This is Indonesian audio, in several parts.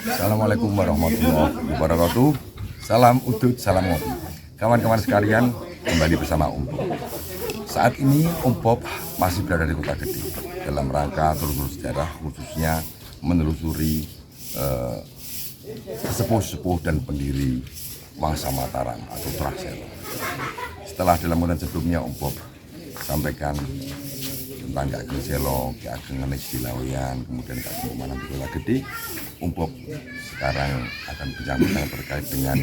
Assalamualaikum warahmatullahi wabarakatuh. Salam udut, salam ngopi. Kawan-kawan sekalian, kembali bersama Om Bob. Saat ini Om Bob masih berada di Kota Gede dalam rangka telusur sejarah, khususnya menelusuri sesepuh-sepuh dan pendiri Wangsa Mataram atau Traselo. Setelah dalam bulan sebelumnya Om Bob sampaikan tentang Ki Ageng Selo, Ki Ageng Ngenes di Laweyan, kemudian Ki Ageng Pemanan di Kota Gede. Om Bob sekarang akan bincang-bincang terkait dengan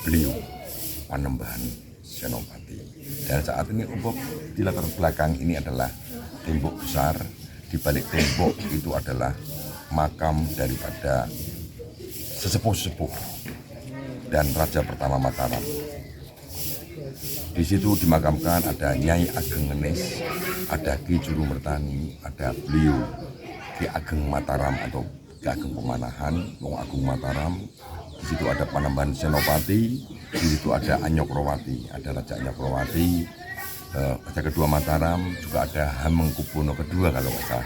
beliau Panembahan Senopati. Dan saat ini Om Bob di latar belakang ini adalah tembok besar. Di balik tembok itu adalah makam daripada sesepuh-sepuh dan raja pertama Mataram. Di situ dimakamkan ada Nyai Ageng Ngenes, ada Ki Juru Mertani, ada beliau Ki Ageng Mataram atau Ki Ageng Pemanahan, Wong Agung Mataram. Di situ ada Panembahan Senopati, di situ ada Anyokrowati, ada Raja Anyokrowati, Raja kedua Mataram, juga ada Hamengkubuwono kedua kalau nggak salah.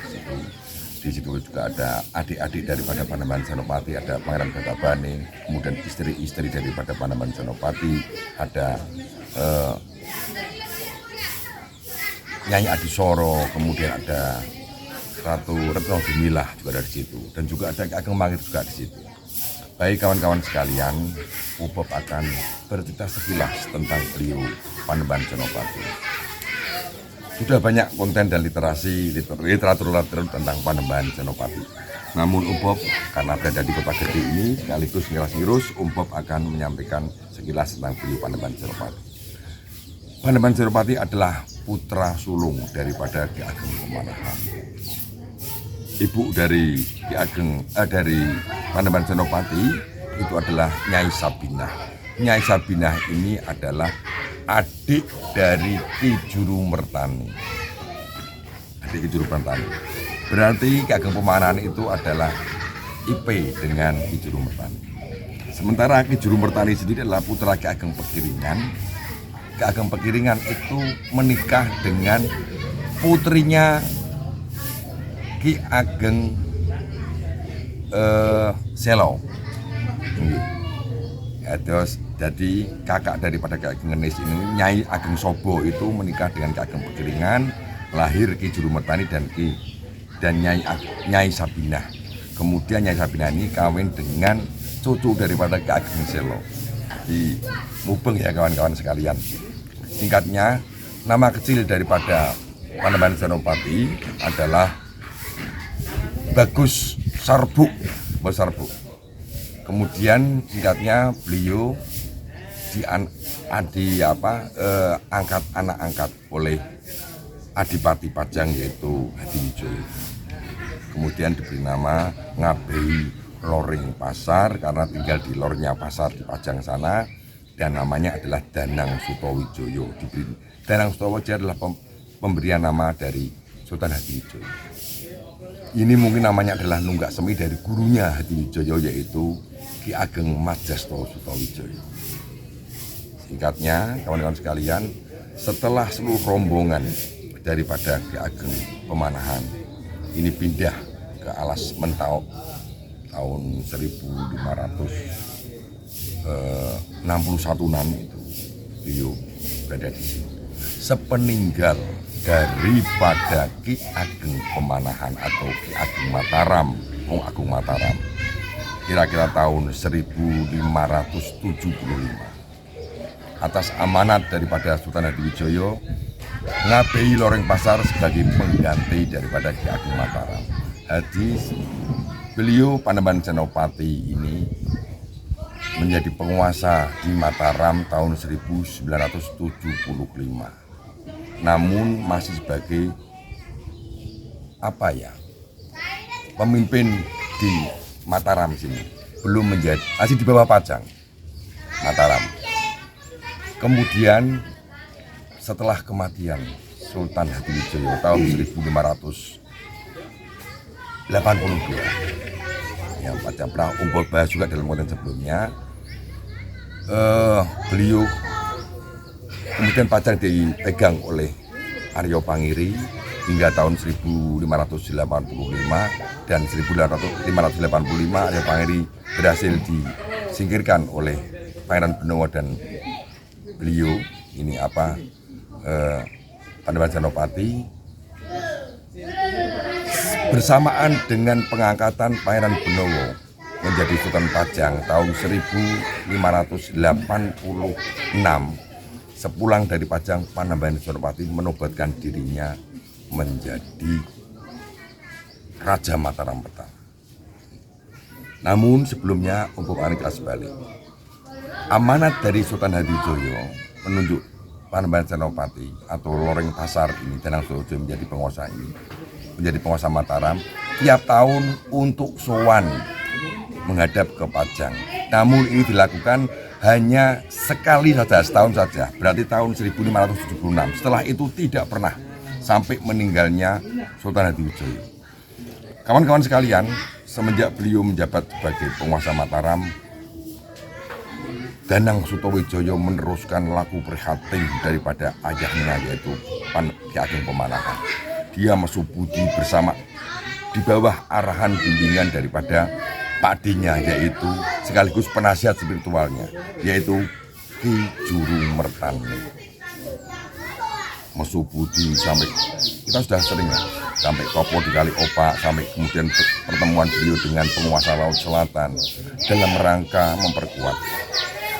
Di situ juga ada adik-adik daripada Panembahan Senopati, ada Pangeran Gagabane, kemudian istri-istri daripada Panembahan Senopati, ada Nyai Adisoro, kemudian ada Ratu Retno Gumilah juga dari situ, dan juga ada Ki Ageng Mangir juga di situ. Baik kawan-kawan sekalian, Om Bob akan bercerita sekilas tentang beliau Panembahan Senopati. Sudah banyak konten dan literatur tentang Panembahan Senopati. Namun Om Bob karena berada di Kota Gede ini sekaligus ngiras-ngirus, Om Bob akan menyampaikan sekilas tentang beliau Panembahan Senopati. Panembahan Senopati adalah putra sulung daripada Ki Ageng Pemanahan. Ibu dari Ki Ageng dari Panembahan Senopati itu adalah Nyai Sabinah. Nyai Sabinah ini adalah adik dari Ki Juru Mertani. Adik Ki Juru Mertani. Berarti Ki Ageng Pemanahan itu adalah IP dengan Ki Juru Mertani. Sementara Ki Juru Mertani sendiri adalah putra Ki Ageng Pekiringan. Ki Ageng Pekiringan itu menikah dengan putrinya Ki Ageng Selo. Ya, terus jadi kakak daripada Ki Ageng Ngenes ini, Nyai Ageng Sobo itu menikah dengan Ki Ageng Pekiringan, lahir Ki Juru Mertani dan Nyai Sabinah. Kemudian Nyai Sabinah ini kawin dengan cucu daripada Ki Ageng Selo. Di mubeng ya kawan-kawan sekalian. Singkatnya, nama kecil daripada Panembahan Senopati adalah Bagus Sarbuk. Kemudian singkatnya beliau angkat anak angkat oleh Adipati Pajang yaitu Hadiwijoyo. Kemudian diberi nama Ngabei Loring Pasar karena tinggal di lornya pasar di Pajang sana, dan namanya adalah Danang Sutowijoyo. Danang Sutowijoyo adalah pemberian nama dari Sultan Hadiwijoyo. Ini mungkin namanya adalah nunggak semi dari gurunya Hadiwijoyo yaitu Ki Ageng Majesto Sutowijoyo. Singkatnya kawan-kawan sekalian, setelah seluruh rombongan daripada Ki Ageng Pemanahan ini pindah ke Alas Mentawai tahun 1561 itu beliau berada di sini. Sepeninggal daripada Ki Ageng Pemanahan atau Ki Ageng Mataram, Wong Agung Mataram, kira-kira tahun 1575, atas amanat daripada Sultan Hadiwijoyo, Ngabei Loring Pasar sebagai pengganti daripada Ki Ageng Mataram. Beliau Panembahan Senopati ini menjadi penguasa di Mataram tahun 1975. Namun masih sebagai pemimpin di Mataram sini. Belum menjadi, masih di bawah Pajang Mataram. Kemudian setelah kematian Sultan Hadiwijoyo tahun 1582, yang pada pernah Om Bob bahas juga dalam konten sebelumnya, beliau kemudian Pajang dipegang oleh Aryo Pangiri hingga tahun 1585, dan 1585 Aryo Pangiri berhasil disingkirkan oleh Pangeran Benowo dan beliau ini Panembahan Senopati, bersamaan dengan pengangkatan Pangeran Benowo menjadi Sultan Pajang tahun 1586. Sepulang dari Pajang, Panembahan Senopati menobatkan dirinya menjadi Raja Mataram pertama. Namun sebelumnya untuk kelas balik, amanat dari Sultan Hadijoyo menunjuk Panembahan Senopati atau Loreng Pasar ini, Danang Sorojo menjadi penguasa Mataram tiap tahun untuk sowan menghadap ke Pajang. Namun ini dilakukan hanya sekali saja, setahun saja, berarti tahun 1576. Setelah itu tidak pernah sampai meninggalnya Sultan Hadijoyo. Kawan-kawan sekalian, semenjak beliau menjabat sebagai penguasa Mataram, Danang Sutawijoyo meneruskan laku prihatin daripada ayahnya, yaitu Ki Ageng Pemanahan. Dia mesubudi bersama di bawah arahan bimbingan daripada pakdinya, yaitu sekaligus penasihat spiritualnya, yaitu Ki Juru Mertani. Mesubudi sampai kita sudah sering sampai Topo di Kali Opak, sampai kemudian pertemuan beliau dengan penguasa Laut Selatan dalam rangka memperkuat.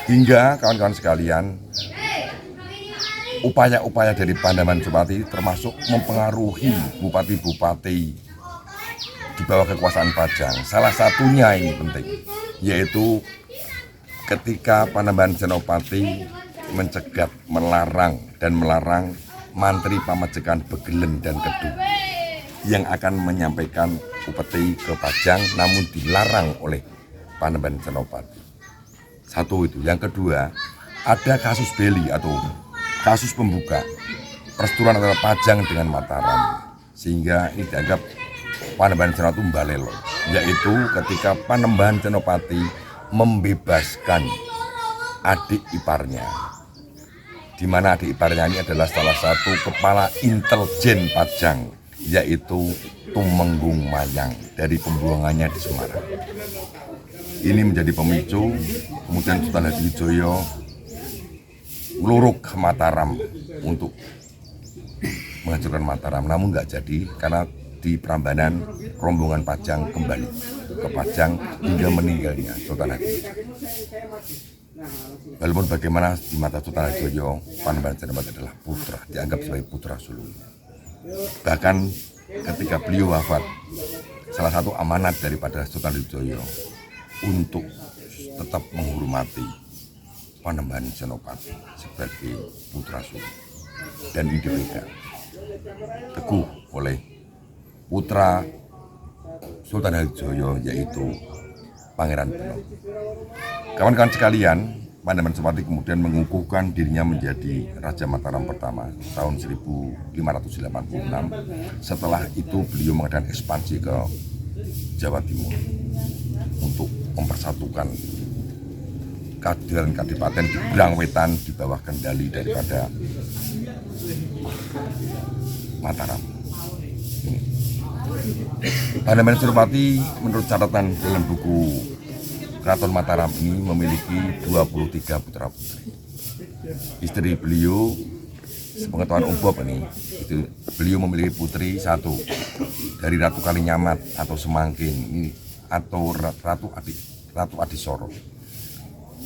Hingga kawan-kawan sekalian, upaya-upaya dari Panembahan Senopati termasuk mempengaruhi bupati-bupati di bawah kekuasaan Pajang. Salah satunya ini penting, yaitu ketika Panembahan Senopati mencegat, melarang Mantri Pamajekan Begelen dan Kedu yang akan menyampaikan upeti ke Pajang, namun dilarang oleh Panembahan Senopati. Satu itu. Yang kedua, ada kasus beli atau kasus pembuka persetujuan antara Pajang dengan Mataram, sehingga ini dianggap Panembahan Senopati mbalelo, yaitu ketika Panembahan Senopati membebaskan adik iparnya, di mana adik iparnya ini adalah salah satu kepala intelijen Pajang, yaitu Tumenggung Mayang dari pembuangannya di Semarang. Ini menjadi pemicu kemudian Sultan Hadijoyo meluruk ke Mataram untuk menghancurkan Mataram, namun nggak jadi karena di Prambanan rombongan Pajang kembali ke Pajang hingga meninggalnya Sultan Hadijoyo. Walaupun bagaimana di mata Sultan Hadijoyo, Panembahan Senopati adalah putra, dianggap sebagai putra sulungnya. Bahkan ketika beliau wafat, salah satu amanat daripada Sultan Hadijoyo untuk tetap menghormati Panembahan Senopati sebagai putra sulung, dan ini dipegang teguh oleh putra Sultan Hadijoyo, yaitu Pangeran Benowo. Kawan-kawan sekalian, Panembahan Senopati kemudian mengukuhkan dirinya menjadi Raja Mataram pertama tahun 1586. Setelah itu beliau mengadakan ekspansi ke Jawa Timur untuk mempersatukan kadipaten di Brangwetan di bawah kendali daripada Mataram. Panembahan Senopati menurut catatan dalam buku Keraton Mataram ini memiliki 23 putra-putri. Istri beliau, sepengetahuan Bob ini, beliau memiliki putri satu dari Ratu Kalinyamat atau Semangkin ini, atau Ratu Adisoro.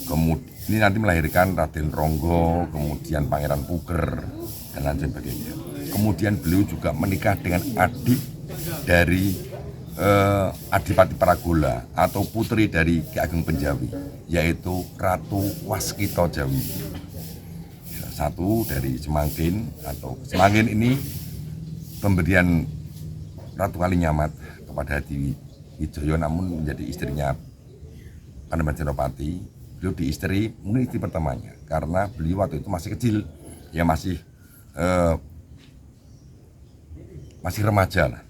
Kemudian ini nanti melahirkan Raden Ronggo, kemudian Pangeran Puger, dan lain sebagainya. Kemudian beliau juga menikah dengan adik dari Adipati Pragola atau putri dari Ki Ageng Penjawi, yaitu Ratu Waskita Jawi. Satu dari Semangkin, atau Semangkin ini pemberian Ratu Kalinyamat kepada Hadiwijoyo, namun menjadi istrinya Panembahan Senopati. Beliau diistri, mungkin istri pertamanya, karena beliau waktu itu masih kecil, ya masih remaja lah.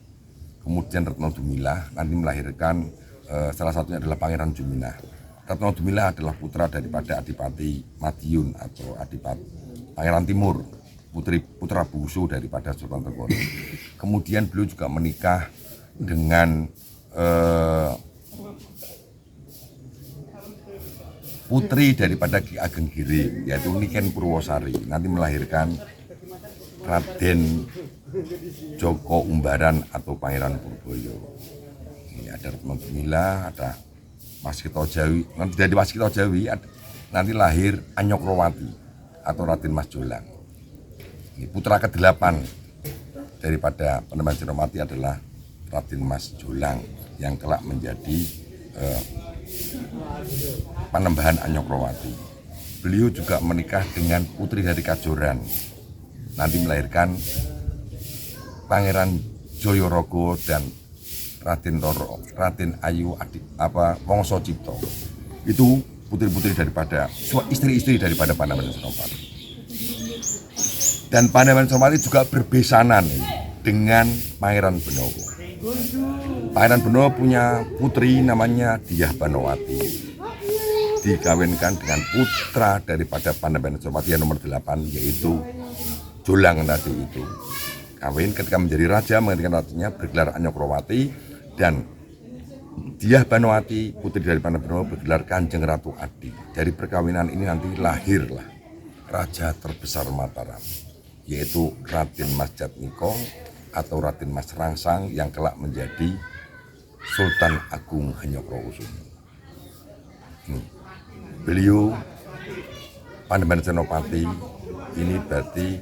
Kemudian Retno Dumilah nanti melahirkan salah satunya adalah Pangeran Juminah. Retno Dumilah adalah putra daripada Adipati Madiun atau Adipati Pangeran Timur, putra bungsu daripada Sultan Trenggono. Kemudian beliau juga menikah dengan putri daripada Ki Ageng Giring, yaitu Niken Purwosari, nanti melahirkan Raden Joko Umbaran atau Pangeran Purboyo. Ini ada Retno Gumila, ada Waskita Jawi. Nanti dari Waskita Jawi nanti lahir Anyokrowati atau Raden Mas Jolang. Ini putra ke-8 daripada Panembahan Senopati adalah Raden Mas Jolang yang kelak menjadi Panembahan Anyokrowati. Beliau juga menikah dengan putri dari Kajoran, nanti melahirkan Pangeran Joyorogo dan Raden Ayu Wongso Cipto. Itu putri-putri daripada istri-istri daripada Panembahan Senopati. Dan Panembahan Senopati juga berbesanan dengan Pangeran Benowo. Pangeran Benowo punya putri namanya Dyah Banowati, dikawinkan dengan putra daripada Panembahan Senopati yang nomor 8, yaitu Jolang tadi itu. Kawin ketika menjadi raja, menggantikan rajanya bergelar Anyokrowati, dan Dyah Banowati putri dari Panembahan Benowo bergelar Kanjeng Ratu Adi. Dari perkawinan ini nanti lahirlah raja terbesar Mataram, yaitu Raden Mas Jatmiko atau Raden Mas Rangsang yang kelak menjadi Sultan Agung Hanyokrokusumo. Beliau Panembahan Senopati ini berarti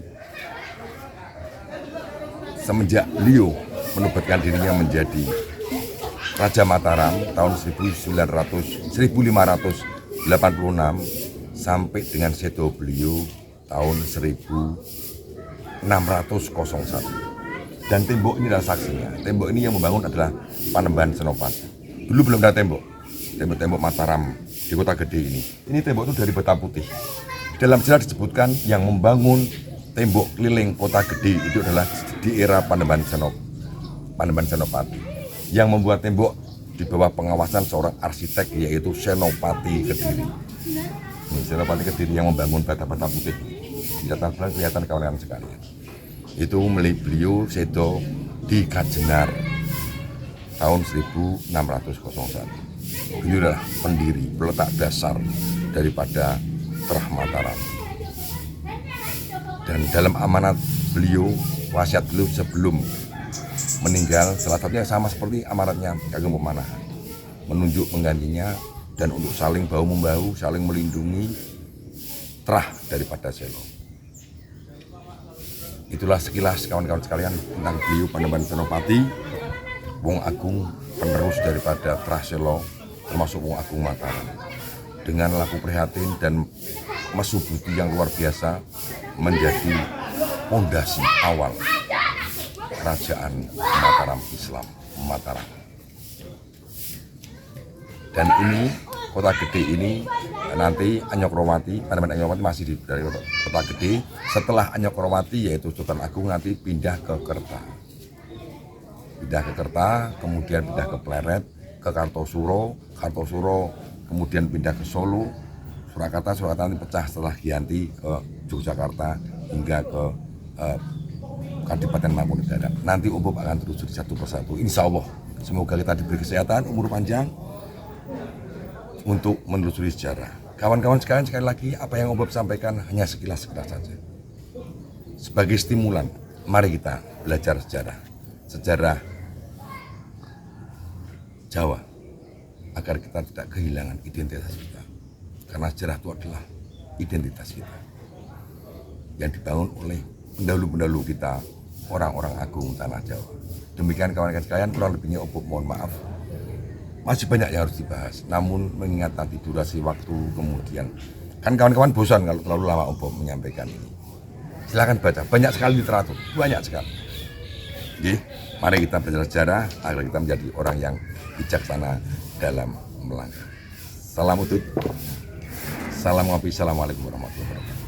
semenjak beliau menobatkan dirinya menjadi Raja Mataram tahun 1586 sampai dengan sedo beliau tahun 1601. Dan tembok ini adalah saksinya. Tembok ini yang membangun adalah Panembahan Senopati. Dulu belum ada tembok. Tembok Mataram di Kota Gede ini. Ini tembok itu dari bata putih. Dalam sejarah disebutkan yang membangun tembok keliling Kota Gede itu adalah di era Panembahan Senopati. Yang membuat tembok di bawah pengawasan seorang arsitek, yaitu Senopati Kediri. Ini Senopati Kediri yang membangun bata-bata putih. Di atas kelihatan kawan-kawan sekalian. Itu milik beliau sedo di Kajenar tahun 1601. Beliau adalah pendiri, peletak dasar daripada Terah Mataram. Dan dalam amanat beliau, wasiat beliau sebelum meninggal, salah satunya sama seperti amanatnya Ageng Pemanahan, menunjuk penggantinya dan untuk saling bahu-membahu, saling melindungi terah daripada Selo. Itulah sekilas kawan-kawan sekalian tentang beliau Panembahan Senopati, Wong Agung penerus daripada Trah Selo, termasuk Wong Agung Mataram. Dengan laku prihatin dan mesu budi yang luar biasa menjadi pondasi awal kerajaan Mataram Islam Mataram. Dan ini Kota Gede ini nanti Anyokrowati, Panembahan Anyokrowati masih dari Kota Gede. Setelah Anyokrowati yaitu Sultan Agung nanti pindah ke Kerta. Kemudian pindah ke Pleret, ke Kartosuro, kemudian pindah ke Solo, Surakarta nanti pecah setelah Giyanti ke Yogyakarta hingga ke Kadipaten Mangkunegaran. Nanti Ubub akan telusuri satu persatu. Insya Allah, semoga kita diberi kesehatan, umur panjang untuk menelusuri sejarah. Kawan-kawan sekalian, sekali lagi apa yang Ubub sampaikan hanya sekilas saja. Sebagai stimulan, mari kita belajar sejarah Jawa, agar kita tidak kehilangan identitas kita. Karena sejarah itu adalah identitas kita yang dibangun oleh pendahulu-pendahulu kita, orang-orang agung tanah Jawa. Demikian kawan-kawan sekalian, kurang lebihnya Ubub mohon maaf. Masih banyak yang harus dibahas, namun mengingat nanti durasi waktu, kemudian kan kawan-kawan bosan kalau terlalu lama Ubub menyampaikan ini. Silakan baca, banyak sekali literatur, banyak sekali. Jadi, mari kita belajar sejarah agar kita menjadi orang yang bijaksana dalam melangkah. Salam utut, salam ngopi, assalamualaikum warahmatullahi wabarakatuh.